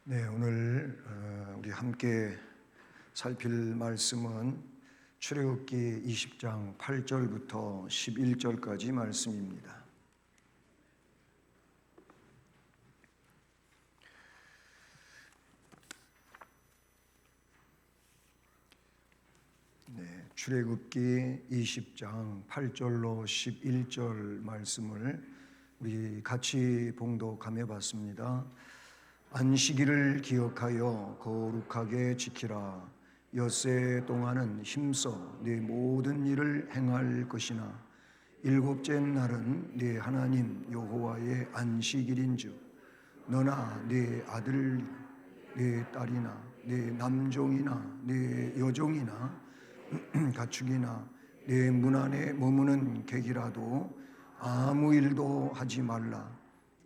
네, 오늘 우리 함께 살필 말씀은 출애굽기 20장 8절부터 11절까지 말씀입니다. 네, 출애굽기 20장 8절로 11절 말씀을 우리 같이 봉독하며 봤습니다. 안식일을 기억하여 거룩하게 지키라. 엿새 동안은 힘써 네 모든 일을 행할 것이나 일곱째 날은 네 하나님 여호와의 안식일인즉 너나 네 아들 네 딸이나 네 남종이나 네 여종이나 가축이나 내 문 안에 머무는 객이라도 아무 일도 하지 말라.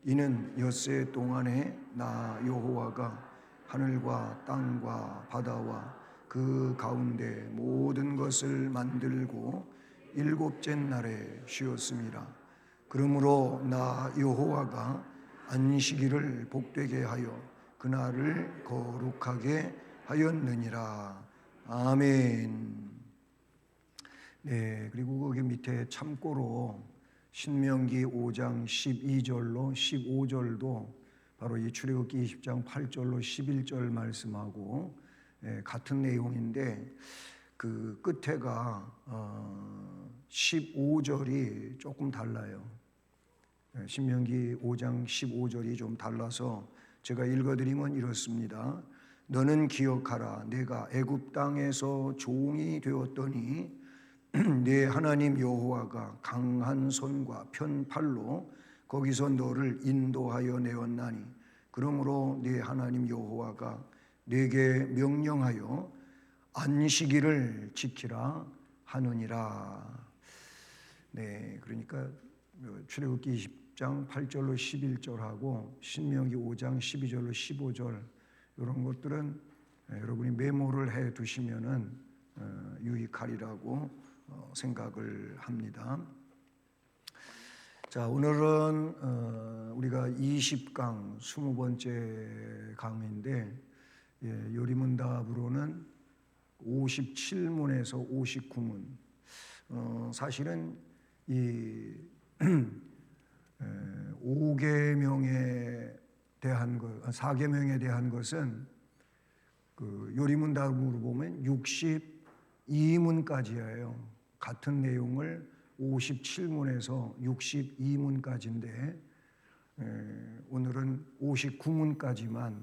이는 엿새 동안에 나 여호와가 하늘과 땅과 바다와 그 가운데 모든 것을 만들고 일곱째 날에 쉬었음이라. 그러므로 나 여호와가 안식일을 복되게 하여 그날을 거룩하게 하였느니라. 아멘. 네, 그리고 거기 밑에 참고로 신명기 5장 12절로 15절도 바로 이 출애굽기 20장 8절로 11절 말씀하고 같은 내용인데 그 끝에가 15절이 조금 달라요. 신명기 5장 15절이 좀 달라서 제가 읽어드리면 이렇습니다. 너는 기억하라. 내가 애굽 땅에서 종이 되었더니 네 하나님 여호와가 강한 손과 편팔로 거기서 너를 인도하여 내었나니 그러므로 네 하나님 여호와가 네게 명령하여 안식일을 지키라 하느니라. 네, 그러니까 출애굽기 20장 8절로 11절하고 신명기 5장 12절로 15절 이런 것들은 여러분이 메모를 해 두시면은 유익하리라고 생각을 합니다. 자, 오늘은 우리가 20강 20번째 강인데 요리문답으로는 57문에서 59문. 사실은 이 5계명에 대한 것, 4계명에 대한 것은 그 요리문답으로 보면 62문까지예요. 같은 내용을 57문에서 62문까지인데 오늘은 59문까지만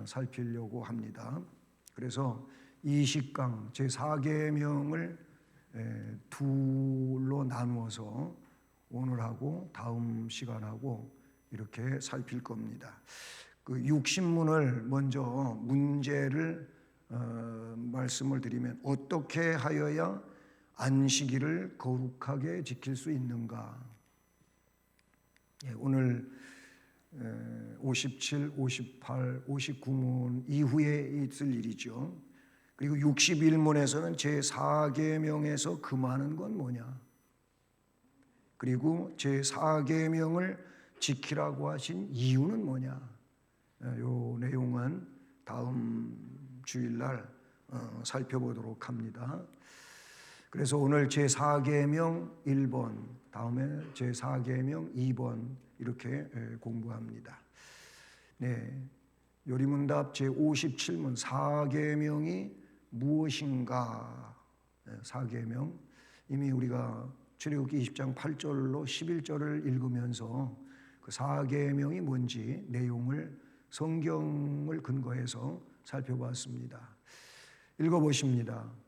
살피려고 합니다. 그래서 20강 제4계명을 둘로 나누어서 오늘하고 다음 시간하고 이렇게 살필 겁니다. 그 60문을 먼저 문제를 말씀을 드리면 어떻게 하여야 안식일을 거룩하게 지킬 수 있는가? 오늘 57, 58, 59문 이후에 있을 일이죠. 그리고 61문에서는 제4계명에서 금하는 건 뭐냐? 그리고 제4계명을 지키라고 하신 이유는 뭐냐? 이 내용은 다음 주일날 살펴보도록 합니다. 그래서 오늘 제4계명 1번, 다음에 제4계명 2번 이렇게 공부합니다. 네, 요리문답 제57문 4계명이 무엇인가? 4계명 이미 우리가 출애굽기 20장 8절로 11절을 읽으면서 그 4계명이 뭔지 내용을 성경을 근거해서 살펴봤습니다. 읽어보십니다.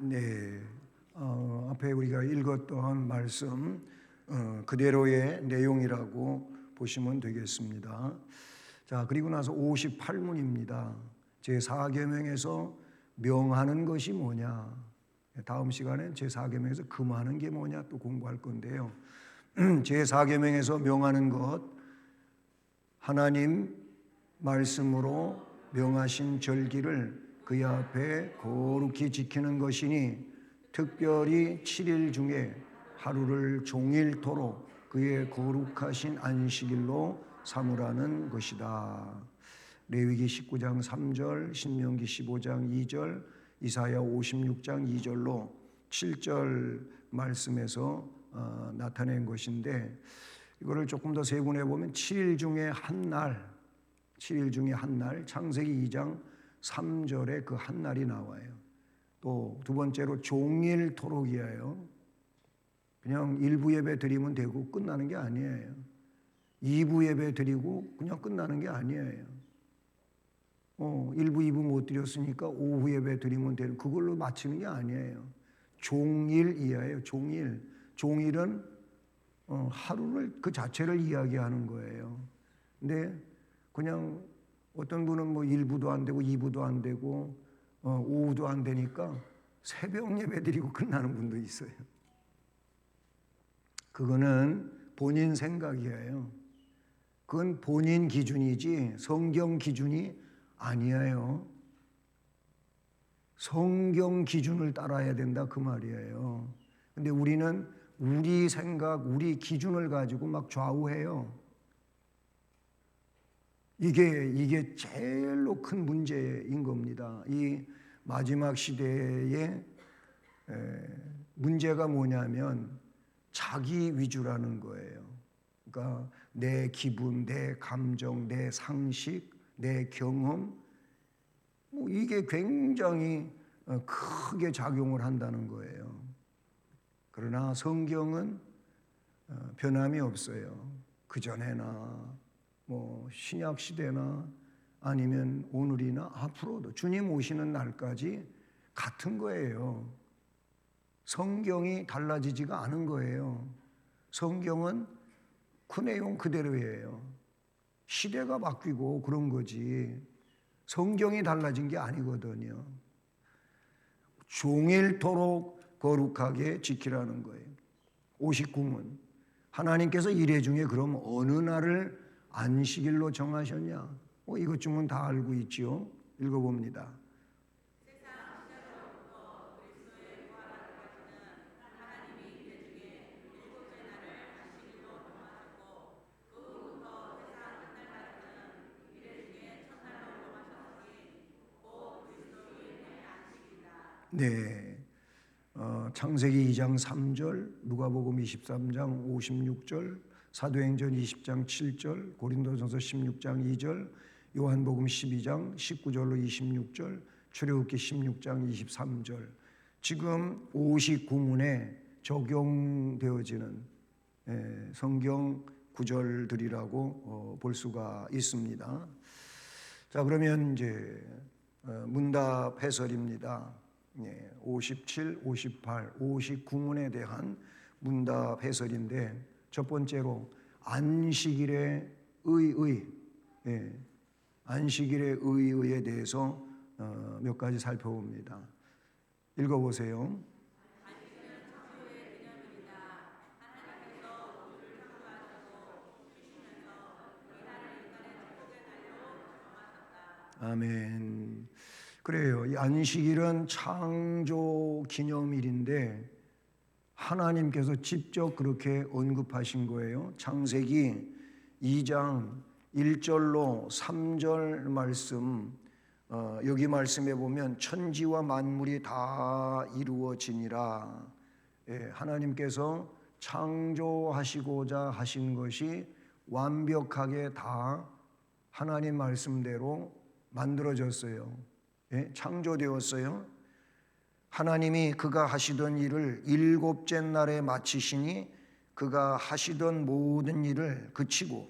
네, 앞에 우리가 읽었던 말씀 그대로의 내용이라고 보시면 되겠습니다. 자, 그리고 나서 58문입니다. 제4계명에서 명하는 것이 뭐냐? 다음 시간엔 제4계명에서 금하는 게 뭐냐 또 공부할 건데요. 제4계명에서 명하는 것, 하나님 말씀으로 명하신 절기를 그의 앞에 거룩히 지키는 것이니 특별히 7일 중에 하루를 종일토록 그의 거룩하신 안식일로 삼으라는 것이다. 레위기 19장 3절, 신명기 15장 2절, 이사야 56장 2절로 7절 말씀에서 나타낸 것인데, 이거를 조금 더 세분해 보면 7일 중에 한 날, 7일 중에 한 날, 창세기 2장 3절에 그 한 날이 나와요. 또 두 번째로 종일토록이에요. 그냥 일부 예배 드리면 되고 끝나는 게 아니에요. 2부 예배 드리고 그냥 끝나는 게 아니에요. 1부, 2부 못 드렸으니까 오후 예배 드리면 되는, 그걸로 마치는 게 아니에요. 종일이에요. 종일. 종일은 하루를 그 자체를 이야기하는 거예요. 근데 그냥 어떤 분은 뭐 1부도 안 되고 2부도 안 되고 오후도 안 되니까 새벽 예배 드리고 끝나는 분도 있어요. 그거는 본인 생각이에요. 그건 본인 기준이지 성경 기준이 아니에요. 성경 기준을 따라야 된다 그 말이에요. 근데 우리는 우리 생각, 우리 기준을 가지고 막 좌우해요. 이게 제일로 큰 문제인 겁니다. 이 마지막 시대의 문제가 뭐냐면 자기 위주라는 거예요. 그러니까 내 기분, 내 감정, 내 상식, 내 경험, 이게 굉장히 크게 작용을 한다는 거예요. 그러나 성경은 변함이 없어요. 그전에나 신약 시대나 아니면 오늘이나 앞으로도 주님 오시는 날까지 같은 거예요. 성경이 달라지지가 않은 거예요. 성경은 그 내용 그대로예요. 시대가 바뀌고 그런 거지 성경이 달라진 게 아니거든요. 종일토록 거룩하게 지키라는 거예요. 59문. 하나님께서 이래 중에 그럼 어느 날을 안식일로 정하셨냐? 이것 주면 다 알고 있지요. 읽어봅니다. 네, 창세기 2장 3절, 누가복음 23장 56절, 사도행전 20장 7절, 고린도전서 16장 2절, 요한복음 12장 19절로 26절, 출애굽기 16장 23절. 지금 59문에 적용되어지는 성경 구절들이라고 볼 수가 있습니다. 자, 그러면 이제 문답 해설입니다. 57, 58, 59문에 대한 문답 해설인데, 첫 번째로 안식일의 의의, 안식일의 의의에 대해서 몇 가지 살펴봅니다. 읽어보세요. 아멘. 그래요. 이 안식일은 창조 기념일인데 하나님께서 직접 그렇게 언급하신 거예요. 창세기 2장 1절로 3절 말씀, 여기 말씀에 보면 천지와 만물이 다 이루어지니라. 하나님께서 창조하시고자 하신 것이 완벽하게 다 하나님 말씀대로 만들어졌어요. 창조되었어요. 하나님이 그가 하시던 일을 일곱째 날에 마치시니 그가 하시던 모든 일을 그치고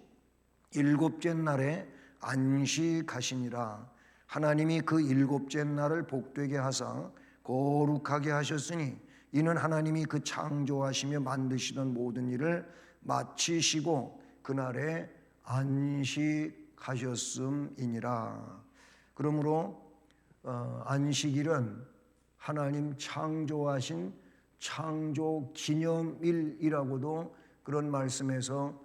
일곱째 날에 안식하시니라. 하나님이 그 일곱째 날을 복되게 하사 거룩하게 하셨으니 이는 하나님이 그 창조하시며 만드시던 모든 일을 마치시고 그날에 안식하셨음이니라. 그러므로 안식일은 하나님 창조하신 창조 기념일이라고도 그런 말씀에서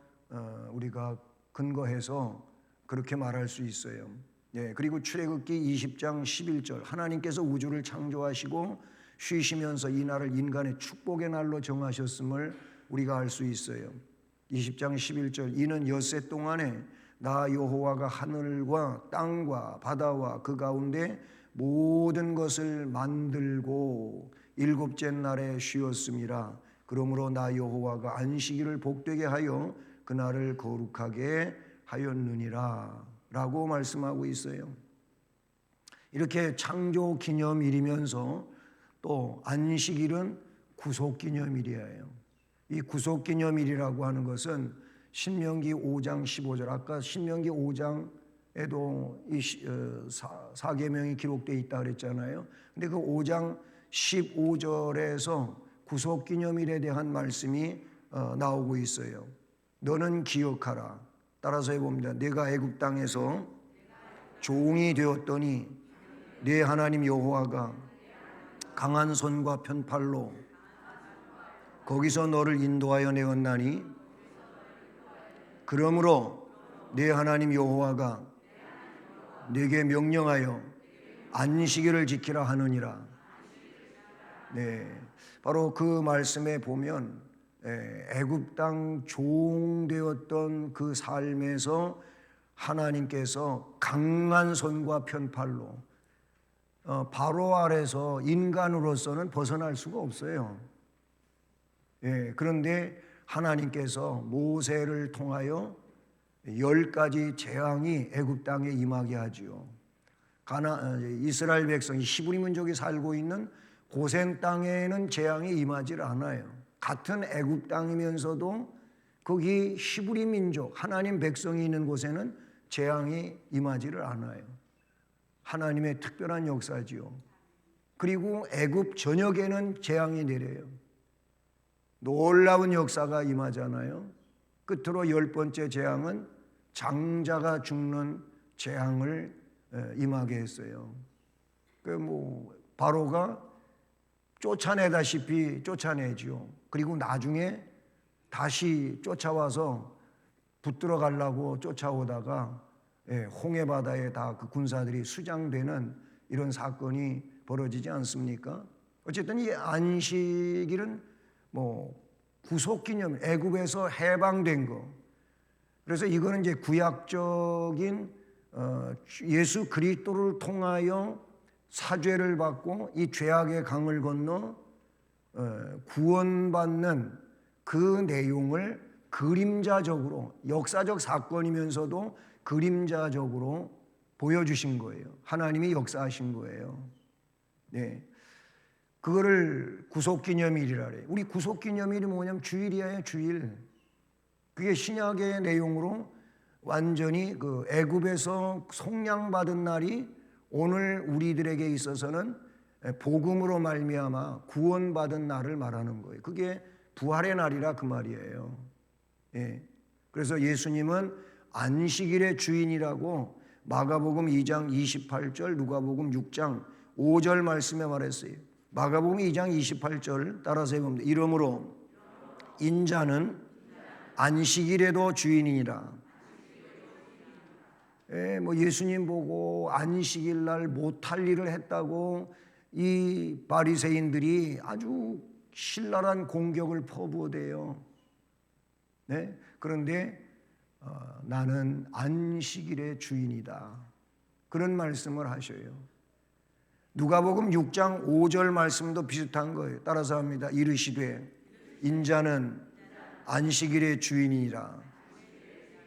우리가 근거해서 그렇게 말할 수 있어요. 예, 그리고 출애굽기 20장 11절 하나님께서 우주를 창조하시고 쉬시면서 이 날을 인간의 축복의 날로 정하셨음을 우리가 알 수 있어요. 20장 11절 이는 엿새 동안에 나 여호와가 하늘과 땅과 바다와 그 가운데 모든 것을 만들고 일곱째 날에 쉬었음이라. 그러므로 나 여호와가 안식일을 복되게 하여 그날을 거룩하게 하였느니라 라고 말씀하고 있어요. 이렇게 창조 기념일이면서 또 안식일은 구속 기념일이에요. 이 구속 기념일이라고 하는 것은 신명기 5장 15절 아까 신명기 5장에도 이 사계명이 기록되어 있다 그랬잖아요. 근데 그 5장 15절에서 구속 기념일에 대한 말씀이 나오고 있어요. 너는 기억하라. 따라서 해봅니다. 내가 애굽 땅에서 종이 되었더니 네 하나님 여호와가 강한 손과 편팔로 거기서 너를 인도하여 내었나니 그러므로 네 하나님 여호와가 네게 명령하여 안식일을 지키라 하느니라. 네, 바로 그 말씀에 보면 애굽 땅 종 되었던 그 삶에서 하나님께서 강한 손과 편팔로 바로 아래서 인간으로서는 벗어날 수가 없어요. 예, 그런데 하나님께서 모세를 통하여 10가지 재앙이 애굽 땅에 임하게 하지요. 이스라엘 백성이 히브리 민족이 살고 있는 고센 땅에는 재앙이 임하지 않아요. 같은 애굽 땅이면서도 거기 히브리 민족 하나님 백성이 있는 곳에는 재앙이 임하지를 않아요. 하나님의 특별한 역사지요. 그리고 애굽 전역에는 재앙이 내려요. 놀라운 역사가 임하잖아요. 끝으로 10번째 재앙은 장자가 죽는 재앙을 임하게 했어요. 바로가 쫓아내다시피 쫓아내지요. 그리고 나중에 다시 쫓아와서 붙들어 가려고 쫓아오다가 홍해 바다에 다 그 군사들이 수장되는 이런 사건이 벌어지지 않습니까? 어쨌든 이 안식일은 구속기념, 애굽에서 해방된 거. 그래서 이거는 이제 구약적인 예수 그리스도를 통하여 사죄를 받고 이 죄악의 강을 건너 구원받는 그 내용을 그림자적으로 역사적 사건이면서도 그림자적으로 보여주신 거예요. 하나님이 역사하신 거예요. 네, 그거를 구속기념일이라 그래요. 우리 구속기념일이 뭐냐면 주일이에요. 주일. 그게 신약의 내용으로 완전히 그 애굽에서 속량받은 날이 오늘 우리들에게 있어서는 복음으로 말미암아 구원받은 날을 말하는 거예요. 그게 부활의 날이라 그 말이에요. 예. 그래서 예수님은 안식일의 주인이라고 마가복음 2장 28절, 누가복음 6장 5절 말씀에 말했어요. 마가복음 2장 28절 따라서 해봅니다. 이러므로 인자는 안식일에도 주인이니라. 예수님 보고 안식일 날 못할 일을 했다고 이 바리새인들이 아주 신랄한 공격을 퍼부어대요. 네? 그런데 나는 안식일의 주인이다. 그런 말씀을 하셔요. 누가복음 6장 5절 말씀도 비슷한 거예요. 따라서 합니다. 이르시되 인자는 안식일의 주인이니라.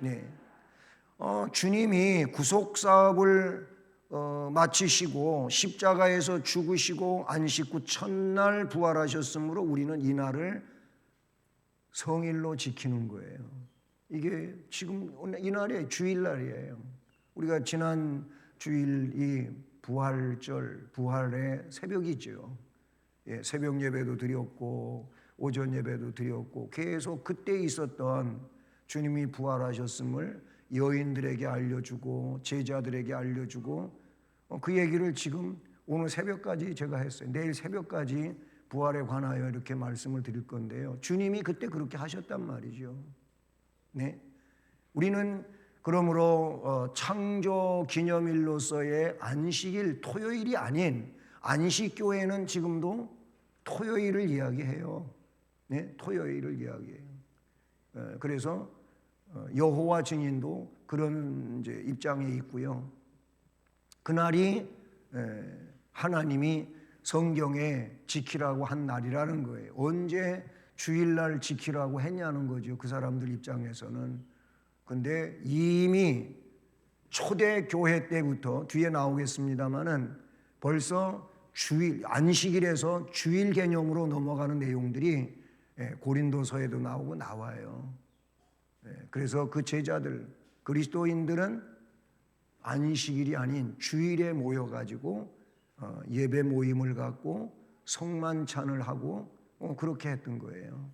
네. 주님이 구속 사업을 마치시고 십자가에서 죽으시고 안식 후 첫날 부활하셨으므로 우리는 이 날을 성일로 지키는 거예요. 이게 지금 이 날이 주일날이에요. 우리가 지난 주일이 부활절, 부활의 새벽이죠. 새벽 예배도 드렸고 오전 예배도 드렸고 계속 그때 있었던 주님이 부활하셨음을 여인들에게 알려주고 제자들에게 알려주고 그 얘기를 지금 오늘 새벽까지 제가 했어요. 내일 새벽까지 부활에 관하여 이렇게 말씀을 드릴 건데요. 주님이 그때 그렇게 하셨단 말이죠. 네. 우리는 그러므로 창조 기념일로서의 안식일 토요일이 아닌 안식교회는 지금도 토요일을 이야기해요. 네, 토요일을 이야기해요. 그래서 여호와 증인도 그런 이제 입장에 있고요. 그날이 하나님이 성경에 지키라고 한 날이라는 거예요. 언제 주일날 지키라고 했냐는 거죠. 그 사람들 입장에서는. 근데 이미 초대교회 때부터 뒤에 나오겠습니다마는 벌써 주일, 안식일에서 주일 개념으로 넘어가는 내용들이 고린도서에도 나와요. 그래서 그 제자들, 그리스도인들은 안식일이 아닌 주일에 모여가지고 예배 모임을 갖고 성만찬을 하고 그렇게 했던 거예요.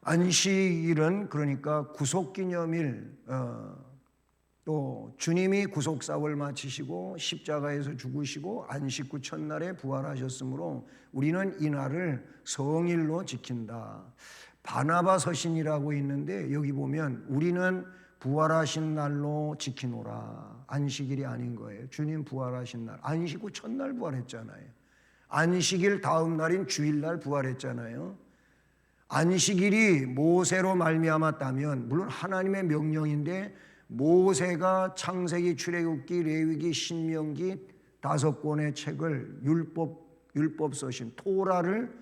안식일은 그러니까 구속기념일, 또 주님이 구속사업을 마치시고 십자가에서 죽으시고 안식 후 첫날에 부활하셨으므로 우리는 이 날을 성일로 지킨다. 바나바 서신이라고 있는데 여기 보면 우리는 부활하신 날로 지키노라. 안식일이 아닌 거예요. 주님 부활하신 날, 안식 후 첫날 부활했잖아요. 안식일 다음 날인 주일날 부활했잖아요. 안식일이 모세로 말미암았다면 물론 하나님의 명령인데 모세가 창세기, 출애굽기, 레위기, 신명기 5권의 책을 율법 서신 토라를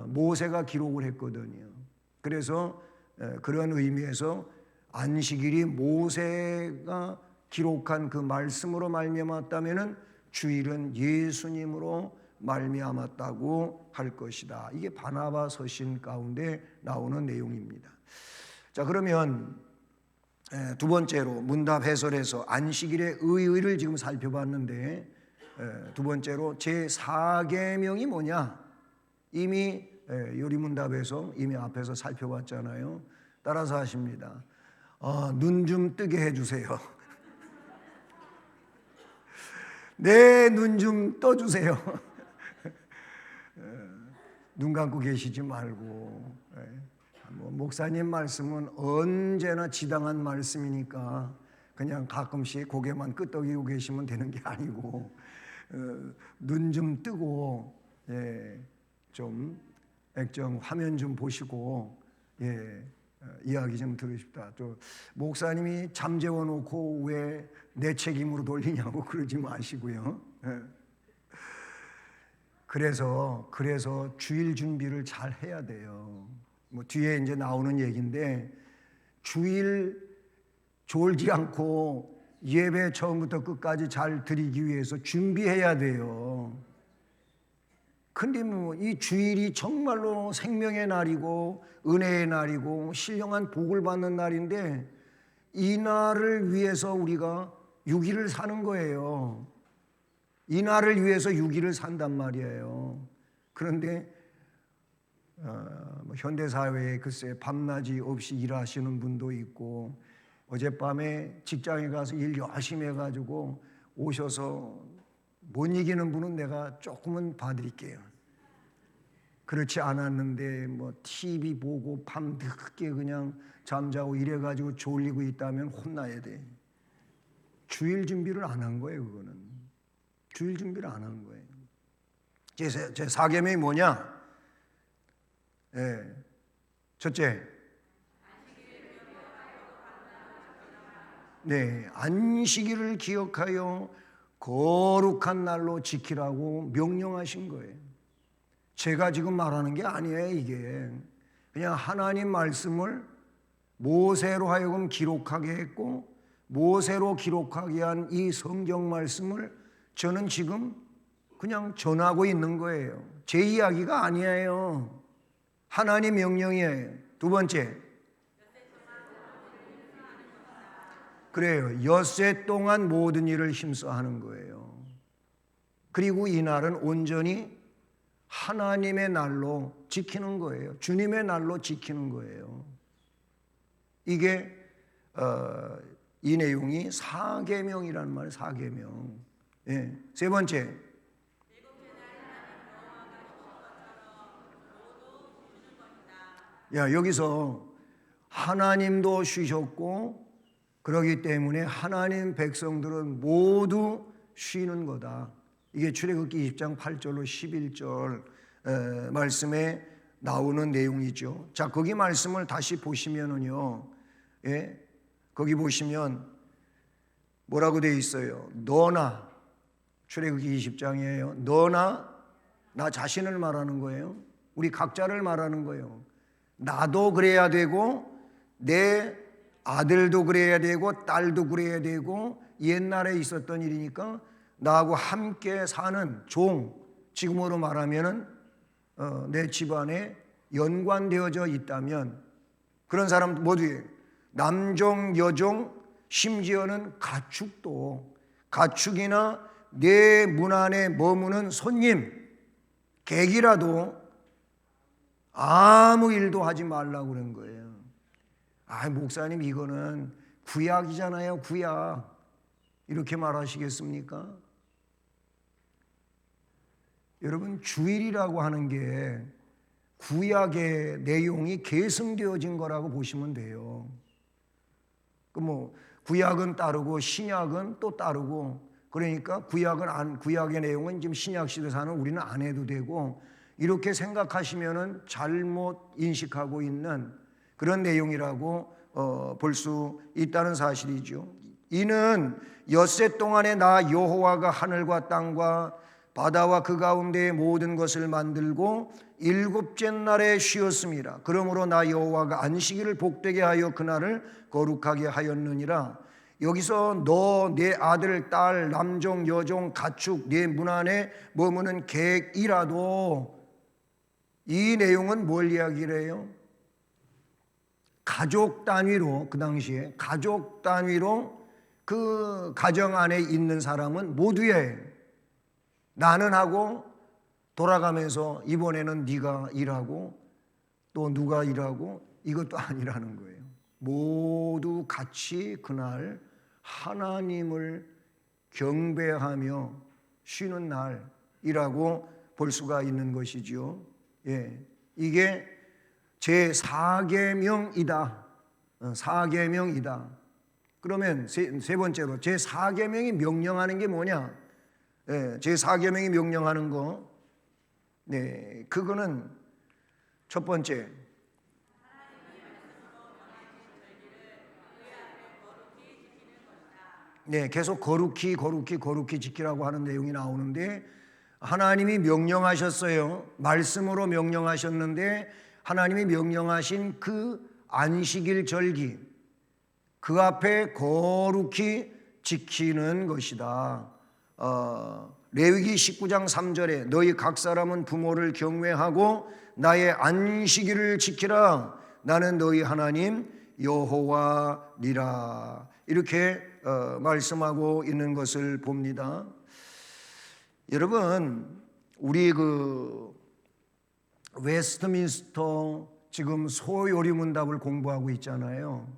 모세가 기록을 했거든요. 그래서 그런 의미에서 안식일이 모세가 기록한 그 말씀으로 말미암았다면은 주일은 예수님으로 말미암았다고 할 것이다. 이게 바나바 서신 가운데 나오는 내용입니다. 자, 그러면 두 번째로 문답 해설에서 안식일의 의의를 지금 살펴봤는데 두 번째로 제4계명이 뭐냐? 이미 요리문답에서 이미 앞에서 살펴봤잖아요. 따라서 하십니다. 눈 좀 뜨게 해주세요. 내 눈 좀 떠주세요. 눈 감고 계시지 말고. 목사님 말씀은 언제나 지당한 말씀이니까 그냥 가끔씩 고개만 끄덕이고 계시면 되는 게 아니고 눈 좀 뜨고 좀 액정 화면 좀 보시고 이야기 좀 들으십다. 또 목사님이 잠재워 놓고 왜 내 책임으로 돌리냐고 그러지 마시고요. 그래서 주일 준비를 잘 해야 돼요. 뭐 뒤에 이제 나오는 얘기인데 주일 졸지 않고 예배 처음부터 끝까지 잘 드리기 위해서 준비해야 돼요. 근데 뭐 이 주일이 정말로 생명의 날이고 은혜의 날이고 신령한 복을 받는 날인데 이 날을 위해서 우리가 6일을 사는 거예요. 이 날을 위해서 6일을 산단 말이에요. 그런데 현대사회에 글쎄 밤낮이 없이 일하시는 분도 있고 어젯밤에 직장에 가서 일 열심히 해가지고 오셔서 못 이기는 분은 내가 조금은 봐드릴게요. 그렇지 않았는데 뭐 TV 보고 밤 늦게 그냥 잠자고 이래가지고 졸리고 있다면 혼나야 돼. 주일 준비를 안 한 거예요. 그거는 주일 준비를 안 한 거예요. 제 4계명이 뭐냐? 첫째, 안식일을 기억하여 거룩한 날로 지키라고 명령하신 거예요. 제가 지금 말하는 게 아니에요. 이게 그냥 하나님 말씀을 모세로 하여금 기록하게 했고 모세로 기록하게 한 이 성경 말씀을 저는 지금 그냥 전하고 있는 거예요. 제 이야기가 아니에요. 하나님 명령이에요. 두 번째, 그래요. 엿새 동안 모든 일을 힘써 하는 거예요. 그리고 이 날은 온전히 하나님의 날로 지키는 거예요. 주님의 날로 지키는 거예요. 이게 이 내용이 사계명이라는 말이에요. 사계명. 예. 세 번째, 여기서 하나님도 쉬셨고 그러기 때문에 하나님 백성들은 모두 쉬는 거다. 이게 출애굽기 20장 8절로 11절 말씀에 나오는 내용이죠. 자, 거기 말씀을 다시 보시면은요, 예? 거기 보시면 뭐라고 되어 있어요? 너나, 출애굽기 20장이에요. 너나, 나 자신을 말하는 거예요. 우리 각자를 말하는 거예요. 나도 그래야 되고 내 아들도 그래야 되고 딸도 그래야 되고 옛날에 있었던 일이니까 나하고 함께 사는 종, 지금으로 말하면은 내 집안에 연관되어져 있다면 그런 사람 모두에 남종, 여종, 심지어는 가축도, 가축이나 내 문 안에 머무는 손님, 객이라도 아무 일도 하지 말라고 그런 거예요. 아, 목사님 이거는 구약이잖아요, 구약. 이렇게 말하시겠습니까? 여러분, 주일이라고 하는 게 구약의 내용이 계승되어진 거라고 보시면 돼요. 구약은 따르고 신약은 또 따르고, 그러니까 구약의 내용은 지금 신약 시대 사는 우리는 안 해도 되고, 이렇게 생각하시면은 잘못 인식하고 있는 그런 내용이라고 볼 수 있다는 사실이죠. 이는 엿새 동안에 나 여호와가 하늘과 땅과 바다와 그 가운데의 모든 것을 만들고 일곱째 날에 쉬었습니다. 그러므로 나 여호와가 안식일을 복되게 하여 그날을 거룩하게 하였느니라. 여기서 너, 내 아들, 딸, 남종, 여종, 가축, 내 문 안에 머무는 객이라도, 이 내용은 뭘 이야기를 해요? 가족 단위로, 그 당시에 가족 단위로 그 가정 안에 있는 사람은 모두에 나는 하고 돌아가면서 이번에는 네가 일하고 또 누가 일하고 이것도 아니라는 거예요. 모두 같이 그날 하나님을 경배하며 쉬는 날이라고 볼 수가 있는 것이죠. 예, 이게 제4계명이다. 4계명이다. 그러면 세 번째로 제4계명이 명령하는 게 뭐냐? 제4계명이 명령하는 거, 그거는 첫 번째, 계속 거룩히 지키라고 하는 내용이 나오는데, 하나님이 명령하셨어요. 말씀으로 명령하셨는데 하나님이 명령하신 그 안식일 절기, 그 앞에 거룩히 지키는 것이다. 레위기 19장 3절에 너희 각 사람은 부모를 경외하고 나의 안식일을 지키라. 나는 너희 하나님 여호와니라. 이렇게 말씀하고 있는 것을 봅니다. 여러분, 우리 웨스트민스터 지금 소요리문답을 공부하고 있잖아요.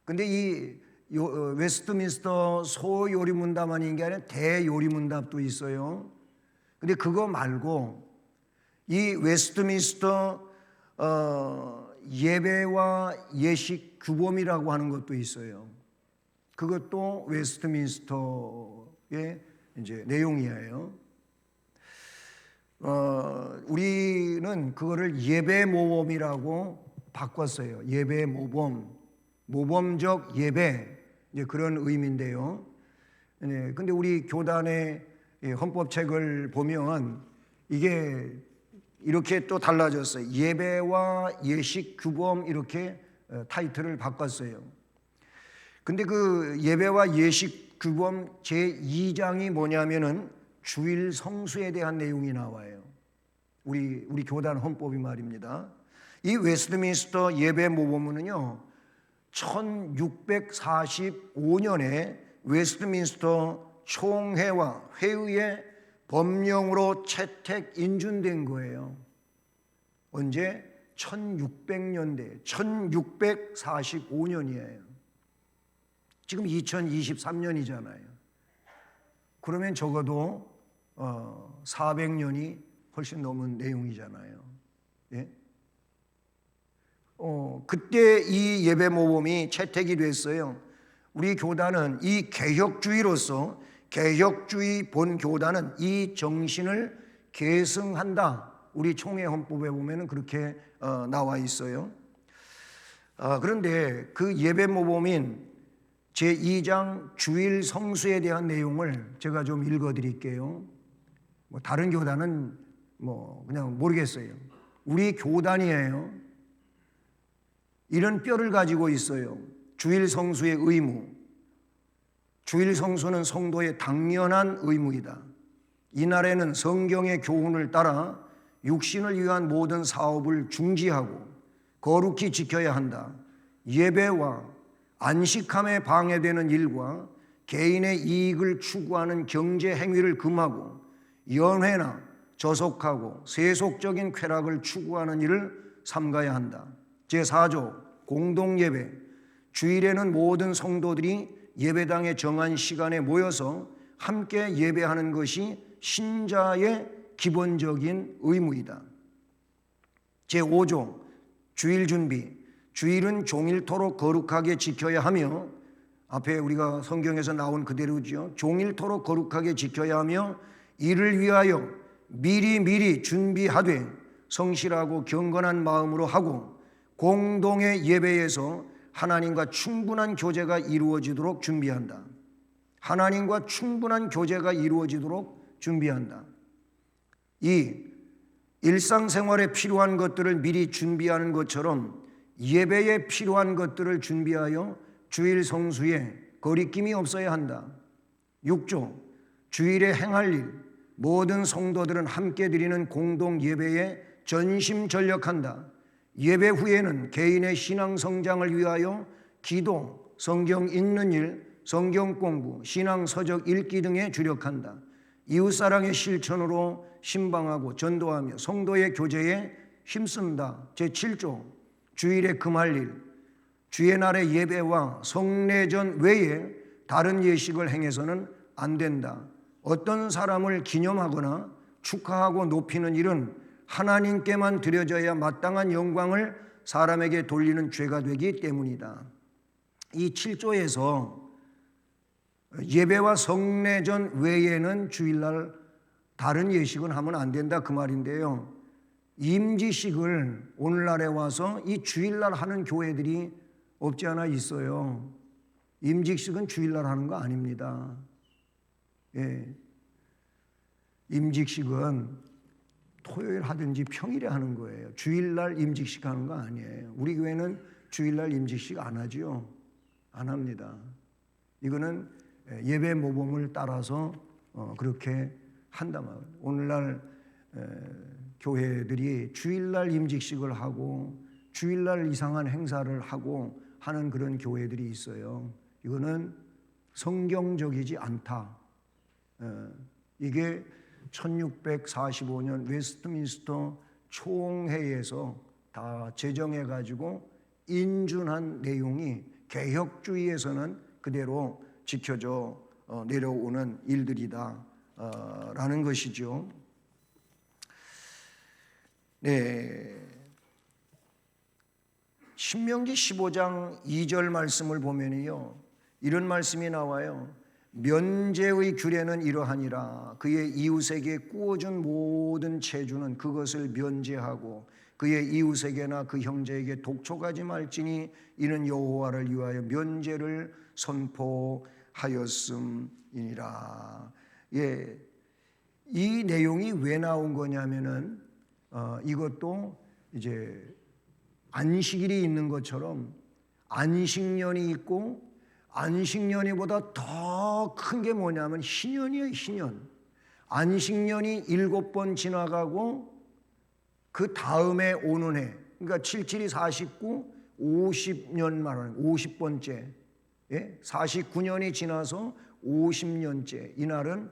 근데 이 웨스트민스터 소요리문답만 있는 게 아니라 대요리문답도 있어요. 근데 그거 말고 이 웨스트민스터 예배와 예식 규범이라고 하는 것도 있어요. 그것도 웨스트민스터의 이제 내용이에요. 우리는 그거를 예배 모범이라고 바꿨어요. 예배 모범, 모범적 예배, 이제 그런 의미인데요. 근데 우리 교단의 헌법책을 보면 이게 이렇게 또 달라졌어요. 예배와 예식 규범, 이렇게 타이틀을 바꿨어요. 근데 그 예배와 예식 규범 제2장이 뭐냐면은 주일 성수에 대한 내용이 나와요. 우리 교단 헌법이 말입니다. 이 웨스트민스터 예배 모범은요, 1645년에 웨스트민스터 총회와 회의에 법령으로 채택 인준된 거예요. 언제? 1600년대, 1645년이에요. 지금 2023년이잖아요. 그러면 적어도 400년이 훨씬 넘은 내용이잖아요. 예? 그때 이 예배 모범이 채택이 됐어요. 우리 교단은 이 개혁주의로서 개혁주의 본 교단은 이 정신을 계승한다. 우리 총회 헌법에 보면은 그렇게 나와 있어요. 그런데 그 예배 모범인 제2장 주일 성수에 대한 내용을 제가 좀 읽어드릴게요. 뭐 다른 교단은 뭐 그냥 모르겠어요. 우리 교단이에요. 이런 뼈를 가지고 있어요. 주일 성수의 의무. 주일 성수는 성도의 당연한 의무이다. 이날에는 성경의 교훈을 따라 육신을 위한 모든 사업을 중지하고 거룩히 지켜야 한다. 예배와 안식함에 방해되는 일과 개인의 이익을 추구하는 경제 행위를 금하고 연회나 저속하고 세속적인 쾌락을 추구하는 일을 삼가야 한다. 제4조 공동예배. 주일에는 모든 성도들이 예배당에 정한 시간에 모여서 함께 예배하는 것이 신자의 기본적인 의무이다. 제5조 주일 준비. 주일은 종일토록 거룩하게 지켜야 하며, 앞에 우리가 성경에서 나온 그대로죠. 종일토록 거룩하게 지켜야 하며 이를 위하여 미리 준비하되 성실하고 경건한 마음으로 하고 공동의 예배에서 하나님과 충분한 교제가 이루어지도록 준비한다. 하나님과 충분한 교제가 이루어지도록 준비한다. 이 일상생활에 필요한 것들을 미리 준비하는 것처럼 예배에 필요한 것들을 준비하여 주일 성수에 거리낌이 없어야 한다. 6조 주일에 행할 일. 모든 성도들은 함께 드리는 공동 예배에 전심전력한다. 예배 후에는 개인의 신앙 성장을 위하여 기도, 성경 읽는 일, 성경 공부, 신앙 서적 읽기 등에 주력한다. 이웃사랑의 실천으로 신방하고 전도하며 성도의 교제에 힘쓴다. 제7조 주일에 금할 일. 주의 날의 예배와 성례전 외에 다른 예식을 행해서는 안 된다. 어떤 사람을 기념하거나 축하하고 높이는 일은 하나님께만 드려져야 마땅한 영광을 사람에게 돌리는 죄가 되기 때문이다. 이 7조에서 예배와 성례전 외에는 주일날 다른 예식은 하면 안 된다 그 말인데요. 임지식을 오늘날에 와서 이 주일날 하는 교회들이 없지 않아 있어요. 임직식은 주일날 하는 거 아닙니다. 예. 임직식은 토요일 하든지 평일에 하는 거예요. 주일날 임직식 하는 거 아니에요. 우리 교회는 주일날 임직식 안 하죠. 안 합니다. 이거는 예배 모범을 따라서 그렇게 한단 말이에요. 오늘날 교회들이 주일날 임직식을 하고 주일날 이상한 행사를 하고 하는 그런 교회들이 있어요. 이거는 성경적이지 않다. 이게 1645년 웨스트민스터 총회에서 다 제정해가지고 인준한 내용이 개혁주의에서는 그대로 지켜져 내려오는 일들이다 라는 것이죠. 네, 신명기 15장 2절 말씀을 보면요, 이런 말씀이 나와요. 면제의 규례는 이러하니라. 그의 이웃에게 꾸어준 모든 체주는 그것을 면제하고 그의 이웃에게나 그 형제에게 독촉하지 말지니 이는 여호와를 위하여 면제를 선포하였음이니라. 예, 이 내용이 왜 나온 거냐면은 이것도 이제 안식일이 있는 것처럼 안식년이 있고 안식년이보다 더 큰 게 뭐냐면 희년이에요. 희년. 안식년이 7번 지나가고 그 다음에 오는 해, 그러니까 77이 49, 50년 말하는 50번째, 예? 49년이 지나서 50년째. 이날은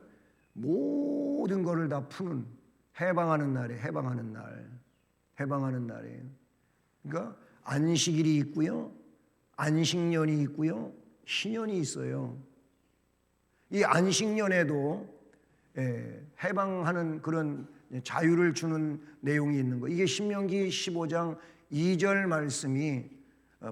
모든 것을 다 푸는 해방하는 날에 해방하는 날이에요. 그러니까 안식일이 있고요, 안식년이 있고요, 신년이 있어요. 이 안식년에도 해방하는 그런 자유를 주는 내용이 있는 거예요. 이게 신명기 15장 2절 말씀이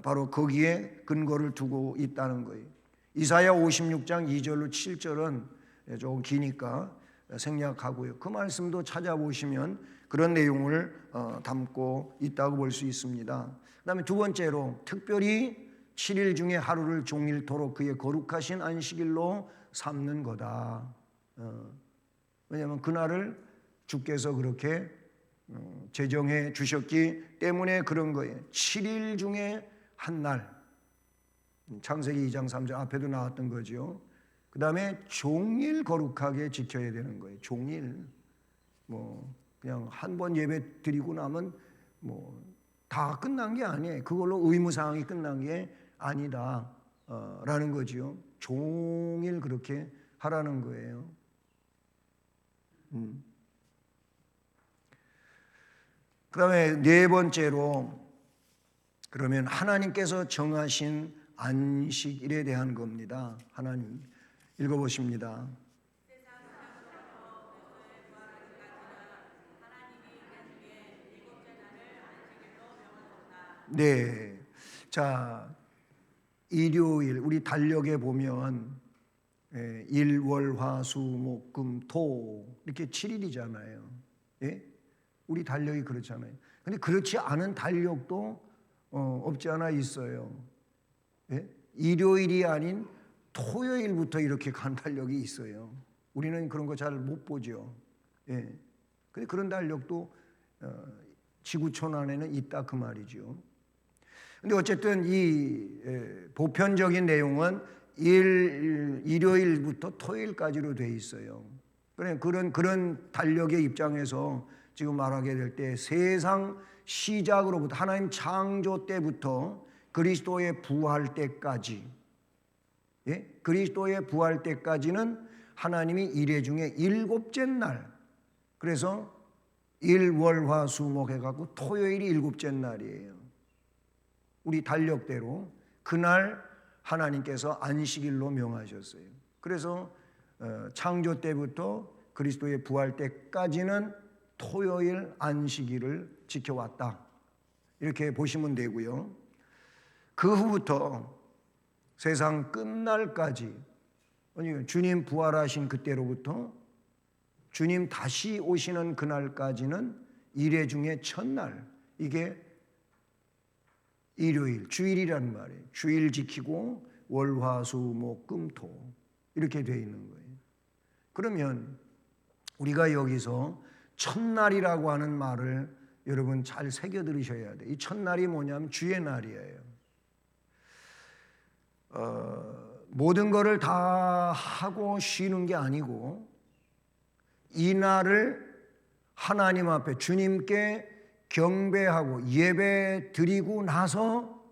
바로 거기에 근거를 두고 있다는 거예요. 이사야 56장 2절로 7절은 조금 기니까 생략하고요. 그 말씀도 찾아보시면 그런 내용을 담고 있다고 볼 수 있습니다. 그 다음에 두 번째로 특별히 7일 중에 하루를 종일토록 그의 거룩하신 안식일로 삼는 거다. 왜냐하면 그날을 주께서 그렇게 제정해 주셨기 때문에 그런 거예요. 7일 중에 한 날, 창세기 2장 3절 앞에도 나왔던 거죠. 그 다음에 종일 거룩하게 지켜야 되는 거예요. 종일. 그냥 한 번 예배 드리고 나면 다 끝난 게 아니에요. 그걸로 의무사항이 끝난 게 아니다 라는 거죠. 종일 그렇게 하라는 거예요. 그 다음에 네 번째로, 그러면 하나님께서 정하신 안식일에 대한 겁니다. 하나님 읽어보십니다. 네. 자, 일요일 우리 달력에 보면 일, 월, 화, 수, 목, 금, 토 이렇게 7일이잖아요. 예? 우리 달력이 그렇잖아요. 근데 그렇지 않은 달력도 없지 않아 있어요. 예? 일요일이 아닌 토요일부터 이렇게 간 달력이 있어요. 우리는 그런 거 잘 못 보죠. 예. 근데 그런 달력도 지구촌 안에는 있다 그 말이죠. 근데 어쨌든 이 보편적인 내용은 일요일부터 토요일까지로 돼 있어요. 그런 달력의 입장에서 지금 말하게 될 때 세상 시작으로부터 하나님 창조 때부터 그리스도의 부활 때까지, 그리스도의 부활 때까지는 하나님이 일회 중에 일곱째 날, 그래서 일, 월, 화, 수, 목 해갖고 토요일이 일곱째 날이에요. 우리 달력대로 그날 하나님께서 안식일로 명하셨어요. 그래서 창조 때부터 그리스도의 부활 때까지는 토요일 안식일을 지켜왔다. 이렇게 보시면 되고요. 그 후부터 세상 끝날까지, 주님 부활하신 그때로부터 주님 다시 오시는 그날까지는 일회 중에 첫날, 이게 일요일, 주일이란 말이에요. 주일 지키고 월, 화, 수, 목, 금, 토 이렇게 되어 있는 거예요. 그러면 우리가 여기서 첫날이라고 하는 말을 여러분 잘 새겨 들으셔야 돼요. 이 첫날이 뭐냐면 주의 날이에요. 모든 것을 다 하고 쉬는 게 아니고 이 날을 하나님 앞에 주님께 경배하고 예배 드리고 나서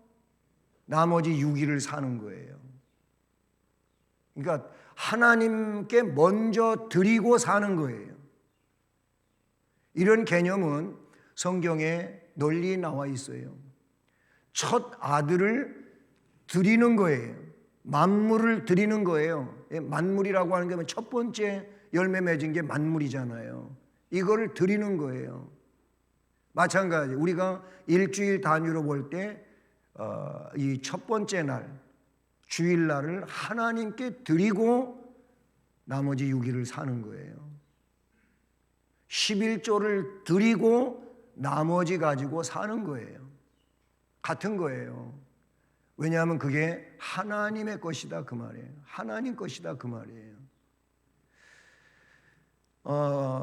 나머지 6일을 사는 거예요. 그러니까 하나님께 먼저 드리고 사는 거예요. 이런 개념은 성경에 널리 나와 있어요. 첫 아들을 드리는 거예요. 만물을 드리는 거예요. 만물이라고 하는 게 첫 번째 열매 맺은 게 만물이잖아요. 이거를 드리는 거예요. 마찬가지 우리가 일주일 단위로 볼 때 이 첫 번째 날 주일날을 하나님께 드리고 나머지 6일을 사는 거예요. 11조를 드리고 나머지 가지고 사는 거예요. 같은 거예요. 왜냐하면 그게 하나님의 것이다 그 말이에요. 하나님 것이다 그 말이에요.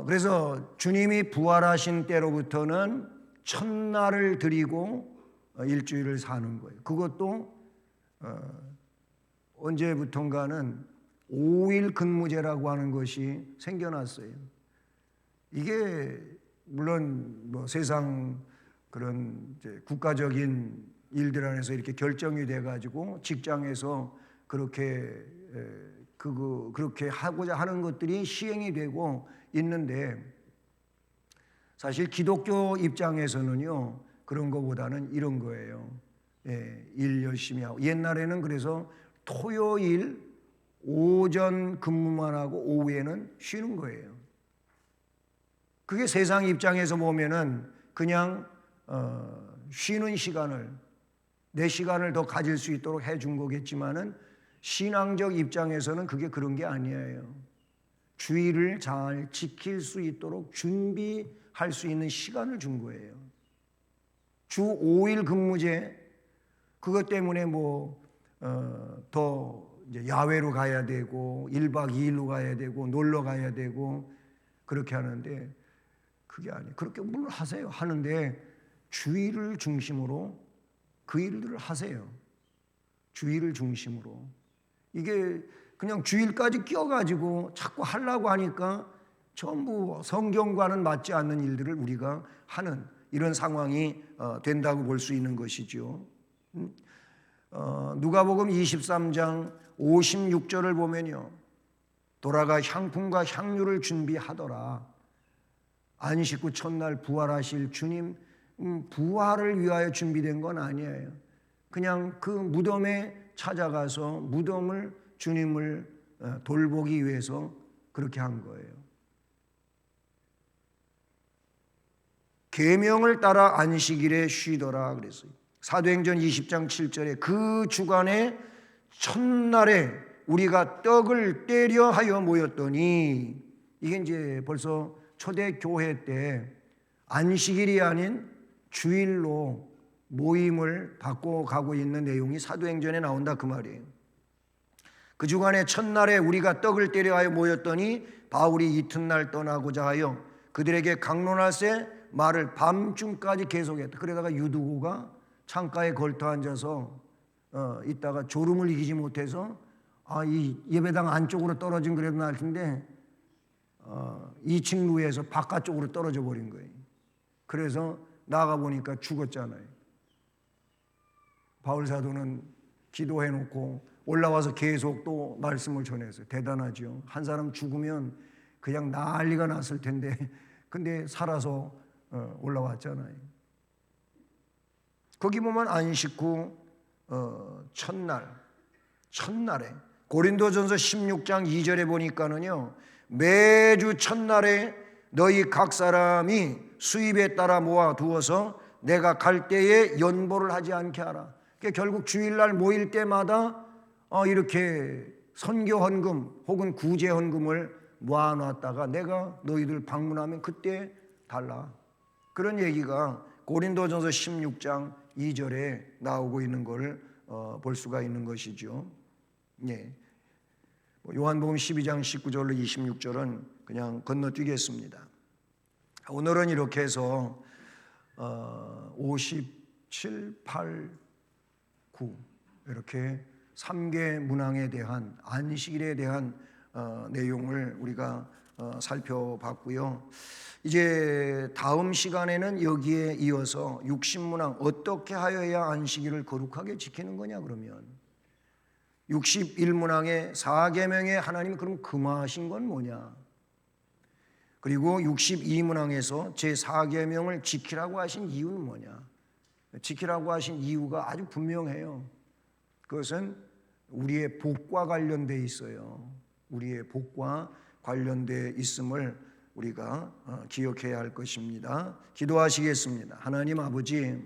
그래서 주님이 부활하신 때로부터는 첫날을 드리고 일주일을 사는 거예요. 그것도 언제부턴가는 5일 근무제라고 하는 것이 생겨났어요. 이게 물론 세상 그런 이제 국가적인 일들 안에서 이렇게 결정이 돼가지고 직장에서 그렇게 그렇게 하고자 하는 것들이 시행이 되고 있는데, 사실 기독교 입장에서는요, 그런 거보다는 이런 거예요. 일 열심히 하고, 옛날에는 그래서 토요일 오전 근무만 하고 오후에는 쉬는 거예요. 그게 세상 입장에서 보면은 그냥 쉬는 시간을, 내 시간을 더 가질 수 있도록 해준 거겠지만은, 신앙적 입장에서는 그게 그런 게 아니에요. 주의를 잘 지킬 수 있도록 준비할 수 있는 시간을 준 거예요. 주 5일 근무제, 그것 때문에 더 이제 야외로 가야 되고 1박 2일로 가야 되고 놀러 가야 되고 그렇게 하는데, 그게 아니에요. 그렇게 물론 하세요. 하는데 주의를 중심으로 그 일들을 하세요. 주의를 중심으로. 이게 그냥 주일까지 끼어가지고 자꾸 하려고 하니까 전부 성경과는 맞지 않는 일들을 우리가 하는 이런 상황이 된다고 볼 수 있는 것이죠. 누가복음 23장 56절을 보면요, 돌아가 향품과 향유를 준비하더라. 안식 후 첫날 부활하실 주님, 부활을 위하여 준비된 건 아니에요. 그냥 그 무덤에 찾아가서 무덤을, 주님을 돌보기 위해서 그렇게 한 거예요. 계명을 따라 안식일에 쉬더라 그랬어요. 사도행전 20장 7절에 그 주간에 첫날에 우리가 떡을 떼려 하여 모였더니, 이게 이제 벌써 초대 교회 때 안식일이 아닌 주일로 모임을 바꿔 가고 있는 내용이 사도행전에 나온다 그 말이에요. 그 주간에 첫날에 우리가 떡을 떼려 하여 모였더니 바울이 이튿날 떠나고자 하여 그들에게 강론할세 말을 밤중까지 계속했다. 그러다가 유두고가 창가에 걸터 앉아서 있다가 졸음을 이기지 못해서 이 예배당 안쪽으로 떨어진 그래도 날 텐데 2층 루에서 바깥쪽으로 떨어져 버린 거예요. 그래서 나가 보니까 죽었잖아요. 바울 사도는 기도해 놓고 올라와서 계속 또 말씀을 전했어요. 대단하죠. 한 사람 죽으면 그냥 난리가 났을 텐데 근데 살아서 올라왔잖아요. 거기 보면 안식 후 첫날에 고린도전서 16장 2절에 보니까는요, 매주 첫날에 너희 각 사람이 수입에 따라 모아 두어서 내가 갈 때에 연보를 하지 않게 하라. 그러니까 결국 주일날 모일 때마다 이렇게 선교 헌금 혹은 구제 헌금을 모아놨다가 내가 너희들 방문하면 그때 달라. 그런 얘기가 고린도전서 16장 2절에 나오고 있는 걸 볼 수가 있는 것이죠. 예. 요한복음 12장 19절로 26절은 그냥 건너뛰겠습니다. 오늘은 이렇게 해서 57, 8, 9 이렇게 3개 문항에 대한 안식일에 대한 내용을 우리가 살펴봤고요. 이제 다음 시간에는 여기에 이어서 60문항 어떻게 하여야 안식일을 거룩하게 지키는 거냐 그러면 61문항의 4계명에 하나님이 그럼 금하신 건 뭐냐, 그리고 62문항에서 제4계명을 지키라고 하신 이유는 뭐냐. 지키라고 하신 이유가 아주 분명해요. 그것은 우리의 복과 관련되어 있어요. 우리의 복과 관련되어 있음을 우리가 기억해야 할 것입니다. 기도하시겠습니다. 하나님 아버지,